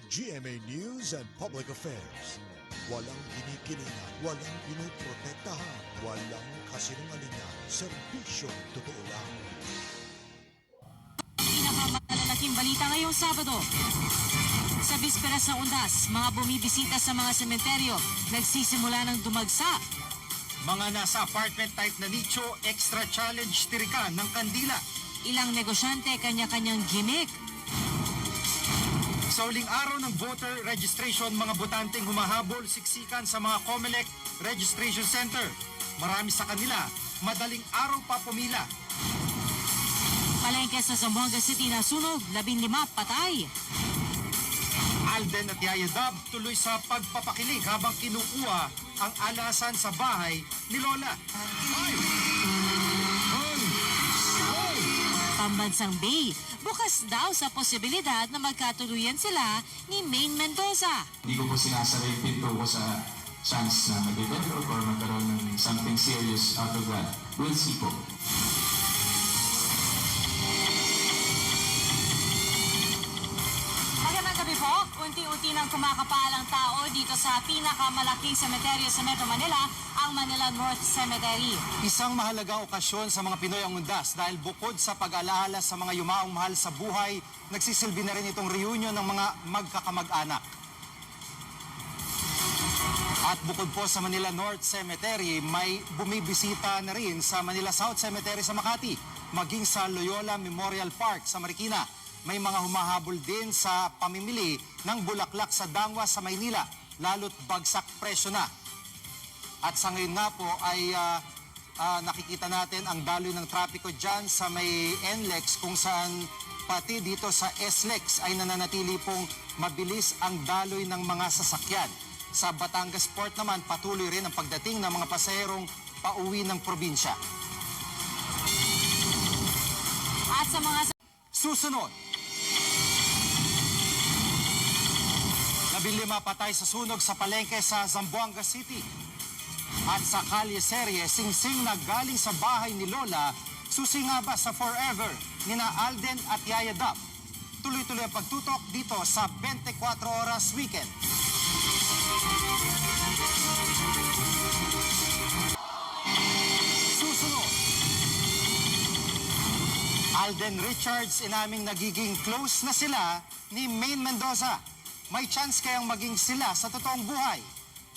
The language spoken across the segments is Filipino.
GMA News and Public Affairs. Walang kinikilingan, walang pinoprotektahan, walang kasinungalingan, serbisyong totoo lang. Pinakamalalaking balita ngayong Sabado. Sa bisperas ng Undas, mga bumibisita sa mga sementeryo nagsisimula ng dumagsa. Mga nasa apartment type na nicho, extra challenge tirikan ng kandila. Ilang negosyante kanya-kanyang gimmick. Sa uling araw ng voter registration, mga botanteng humahabol siksikan sa mga COMELEC Registration Center. Marami sa kanila, madaling araw pa pumila. Palengke sa Zamboanga City na sunog, 15 patay. Alden at Yaya Dab tuloy sa pagpapakilig habang kinukuha ang alasan sa bahay ni Lola. Pambansang Bay, bukas daw sa posibilidad na magkatuluyan sila ni Maine Mendoza. Hindi ko po sinasara yung pinto ko sa chance na mag-develop or magkaroon ng something serious out of that. We'll see po. Magandang gabi po. Unti-unti nang kumakapalang tao dito sa pinakamalaking semeteryo sa Metro Manila, ang Manila North Cemetery. Isang mahalagang okasyon sa mga Pinoy ang Undas dahil bukod sa pag-alaala sa mga yumaong mahal sa buhay, nagsisilbi na rin itong reunion ng mga magkakamag-anak. At bukod po sa Manila North Cemetery, may bumibisita na rin sa Manila South Cemetery sa Makati, maging sa Loyola Memorial Park sa Marikina. May mga humahabol din sa pamimili ng bulaklak sa Dangwa sa Maynila, lalo't bagsak presyo na. At sa ngayon nga po ay nakikita natin ang daloy ng trapiko dyan sa may NLEX, kung saan pati dito sa SLEX ay nananatili pong mabilis ang daloy ng mga sasakyan. Sa Batangas Port naman, patuloy rin ang pagdating ng mga pasaherong pauwi ng probinsya. At sa mga Susunod, 15 patay sa sunog sa palengke sa Zamboanga City. At sa Calle Serie, singsing na galing sa bahay ni Lola, susi nga ba sa forever nina Alden at Yaya Dab? Tuloy-tuloy ang pagtutok dito sa 24 Oras Weekend. Susunod, Alden Richards inaming nagiging close na sila ni Maine Mendoza. May chance kayang maging sila sa totoong buhay.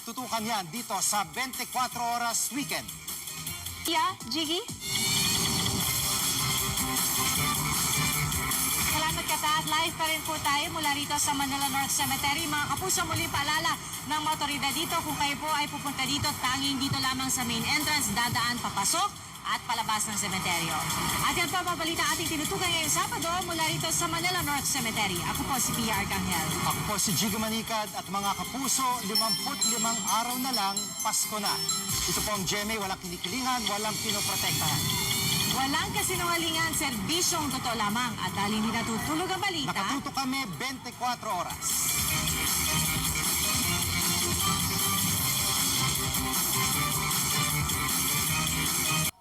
Tutukan yan dito sa 24 Oras Weekend. Yeah, Jiggy? Salamat Katat. Live pa rin po tayo mula rito sa Manila North Cemetery. Mga kapuso, muli paalala ng mga otoridad dito. Kung kayo po ay pupunta dito, tanging dito lamang sa main entrance, dadaan papasok at palabas ng semeteryo. At yan po ang balita ating tinutukan ngayong Sabado mula rito sa Manila North Cemetery. Ako po si Pia Arcangel. Ako po si Jiggy Manikad at mga kapuso, 55 araw na lang, Pasko na. Ito po ang GMA, walang kinikilingan, walang pinoprotektahan. Walang kasinungalingan, serbisyong totoo lamang. At dahil hindi natutulog ang balita, Nakatutok kami 24 oras.